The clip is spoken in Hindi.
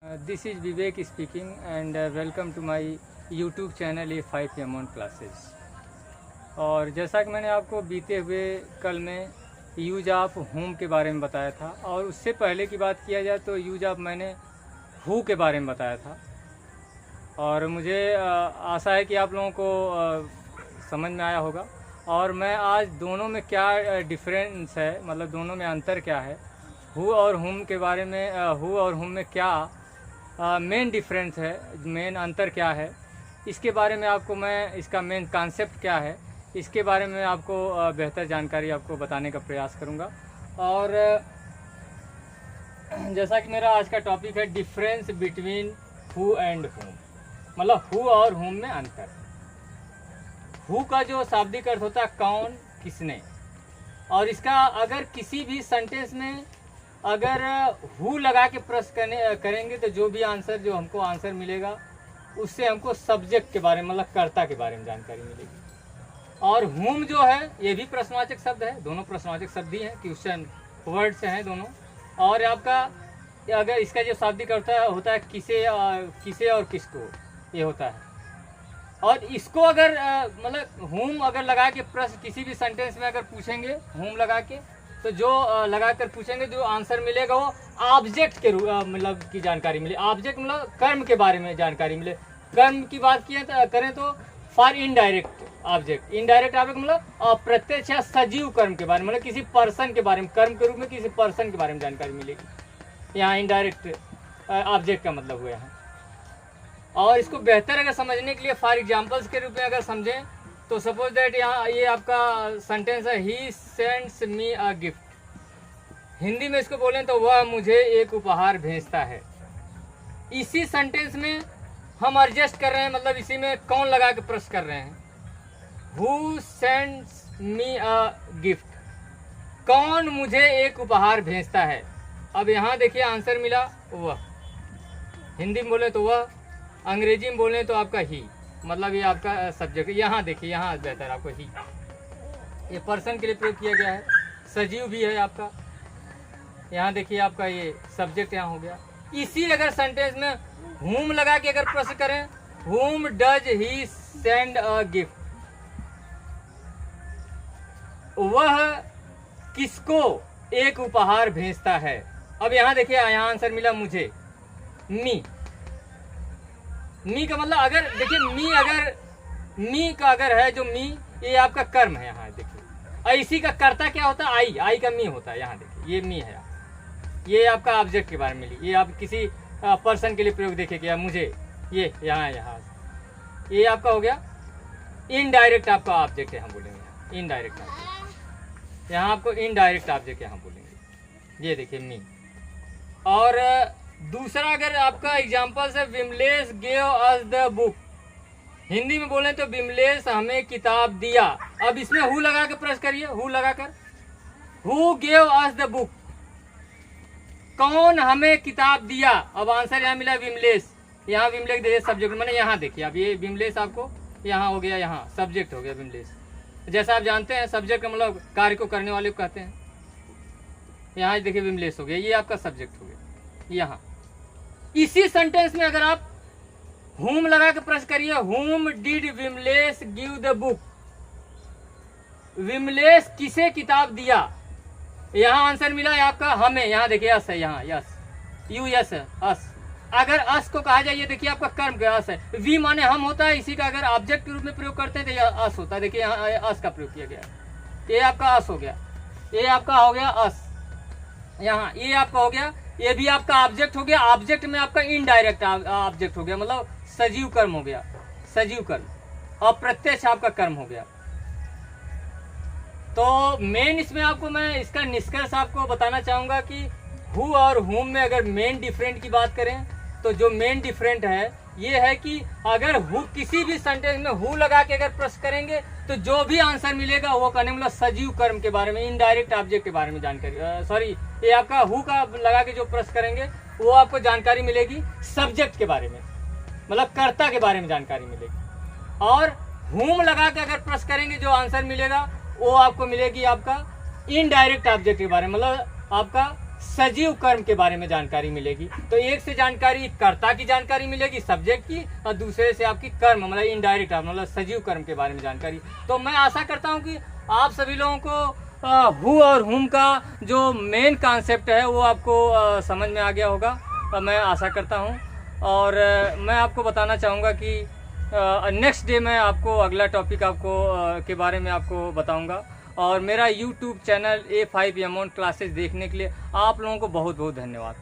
This is Vivek speaking and welcome to my YouTube channel A5 on Classes। और जैसा कि मैंने आपको बीते हुए कल में यूज ऑफ होम के बारे में बताया था और उससे पहले की बात किया जाए तो यूज ऑफ मैंने हु के बारे में बताया था। और मुझे आशा है कि आप लोगों को समझ में आया होगा। और मैं आज दोनों में क्या डिफरेंस है, मतलब दोनों में अंतर क्या है, हु और हुम के बारे में, हु और हुम में क्या मेन डिफरेंस है, मेन अंतर क्या है, इसके बारे में आपको मैं, इसका मेन कॉन्सेप्ट क्या है, इसके बारे में आपको बेहतर जानकारी आपको बताने का प्रयास करूंगा। और जैसा कि मेरा आज का टॉपिक है डिफरेंस बिटवीन हु एंड हुम, मतलब हु और हुम में अंतर। हु का जो शाब्दिक अर्थ होता है कौन, किसने, और इसका अगर किसी भी सेंटेंस में अगर हु लगा के प्रश्न करेंगे तो जो भी आंसर, जो हमको आंसर मिलेगा उससे हमको सब्जेक्ट के बारे में, मतलब कर्ता के बारे में जानकारी मिलेगी। और हुम जो है ये भी प्रश्नवाचक शब्द है, दोनों प्रश्नवाचक शब्द ही हैं, क्वेश्चन वर्ड से हैं दोनों। और आपका अगर इसका जो शाब्दिक अर्थ होता है किसे और किसको, ये होता है। और इसको अगर मतलब हुम अगर लगा के प्रश्न किसी भी सेंटेंस में अगर पूछेंगे, हुम लगा के, तो जो लगा कर पूछेंगे जो आंसर मिलेगा वो ऑब्जेक्ट के मतलब की जानकारी मिले। ऑब्जेक्ट मतलब कर्म के बारे में जानकारी मिले। कर्म की बात किए करें तो for indirect object, indirect object मतलब अप्रत्यक्ष या सजीव कर्म के बारे में, मतलब किसी पर्सन के बारे में, कर्म के रूप में किसी पर्सन के बारे में जानकारी मिलेगी। यहाँ इनडायरेक्ट ऑब्जेक्ट का मतलब हुआ है। और इसको बेहतर अगर समझने के लिए फॉर एग्जाम्पल्स के रूप में अगर समझें तो सपोज दैट यहाँ ये आपका सेंटेंस है, he sends me a gift. Hindi में इसको बोलें तो वह मुझे एक उपहार भेजता है। इसी सेंटेंस में हम एडजस्ट कर रहे हैं, मतलब इसी में कौन लगा के प्रश्न कर रहे हैं। Who sends me a gift, कौन मुझे एक उपहार भेजता है। अब यहाँ देखिए आंसर मिला वह, हिंदी में बोले तो वह, अंग्रेजी में बोले तो आपका ही, मतलब ये आपका सब्जेक्ट। यहाँ देखिए, यहाँ बेहतर आपको ही, ये पर्सन के लिए प्रयोग किया गया है, सजीव भी है आपका। यहाँ देखिए आपका ये सब्जेक्ट यहाँ हो गया। इसी अगर सेंटेंस में हुम लगा के अगर प्रश्न करें, हुम does he send a gift, वह किसको एक उपहार भेजता है। अब यहाँ देखिए, यहाँ आंसर मिला मुझे, मी। मी का मतलब अगर देखिए, मी का अगर है जो मी, ये आपका कर्म है। यहाँ देखिए, और इसी का कर्ता क्या होता है, आई का मी होता है। यहाँ देखिए ये मी है, ये आपका ऑब्जेक्ट के बारे में मिली। ये आप किसी पर्सन के लिए प्रयोग देखिए, मुझे, ये यहाँ ये आपका हो गया इनडायरेक्ट आपका ऑब्जेक्ट, यहाँ बोलेंगे इनडायरेक्ट ऑब्जेक्ट। यहाँ आपको इनडायरेक्ट ऑब्जेक्ट यहाँ बोलेंगे, ये देखिए मी। और दूसरा अगर आपका एग्जाम्पल है, Vimlesh gave us the book. Hindi में बोले तो विमलेश हमें किताब दिया। अब इसमें हु लगा के प्रश्न करिए, हु लगाकर, who gave us the book, कौन हमें किताब दिया। अब आंसर यहाँ मिला विमलेश। यहाँ विमलेश दे सब्जेक्ट, मैंने यहाँ देखिए, अब ये विमलेश आपको यहाँ हो गया, यहाँ सब्जेक्ट हो गया विमलेश। जैसा आप जानते हैं सब्जेक्ट मतलब कार्य को करने वाले को कहते हैं। यहाँ देखिए विमलेश हो गया, ये आपका सब्जेक्ट हो गया। यहाँ इसी सेंटेंस में अगर आप हुम लगा के प्रश्न करिए, हुम did Vimlesh give the book, Vimlesh किसे किताब दिया। यहाँ आंसर मिला है आपका हमें। यहाँ देखिए अस है, यहाँ यस, यू यस अस। अगर अस को कहा जाए, ये देखिए आपका कर्म का अस है, वी माने हम होता है, इसी का अगर ऑब्जेक्ट के रूप में प्रयोग करते हैं तो यह अस होता है। देखिए यहाँ अस का प्रयोग किया गया है, ये आपका अस हो गया, ये आपका हो गया अस। यहाँ ये आपका हो गया, ये भी आपका ऑब्जेक्ट हो गया। ऑब्जेक्ट में आपका इनडायरेक्ट ऑब्जेक्ट हो गया, मतलब सजीव कर्म हो गया, सजीव कर्म, अप्रत्यक्ष आपका कर्म हो गया। तो मेन इसमें आपको मैं इसका निष्कर्ष आपको बताना चाहूंगा कि हु और हुम में अगर मेन डिफरेंट की बात करें तो जो मेन डिफरेंट है ये है कि अगर हु किसी भी सेंटेंस में हु लगा के अगर प्रश्न करेंगे तो जो भी आंसर मिलेगा वो कहने मतलब सजीव कर्म के बारे में, इनडायरेक्ट ऑब्जेक्ट के बारे में जानकारी, सॉरी ये आपका हु का लगा के जो प्रश्न करेंगे वो आपको जानकारी मिलेगी सब्जेक्ट के बारे में, मतलब कर्ता के बारे में जानकारी मिलेगी। और हुम लगा के अगर प्रश्न करेंगे जो आंसर मिलेगा वो आपको मिलेगी आपका इनडायरेक्ट ऑब्जेक्ट के बारे में, मतलब आपका सजीव कर्म के बारे में जानकारी मिलेगी। तो एक से जानकारी कर्ता की जानकारी मिलेगी, सब्जेक्ट की, और दूसरे से आपकी कर्म मतलब इनडायरेक्ट मतलब सजीव कर्म के बारे में जानकारी। तो मैं आशा करता हूँ कि आप सभी लोगों को हु और हुम का जो मेन कॉन्सेप्ट है वो आपको समझ में आ गया होगा, मैं आशा करता हूँ। और मैं आपको बताना चाहूँगा कि नेक्स्ट डे मैं आपको अगला टॉपिक के बारे में आपको बताऊँगा। और मेरा YouTube channel A5 amount classes देखने के लिए आप लोगों को बहुत बहुत धन्यवाद।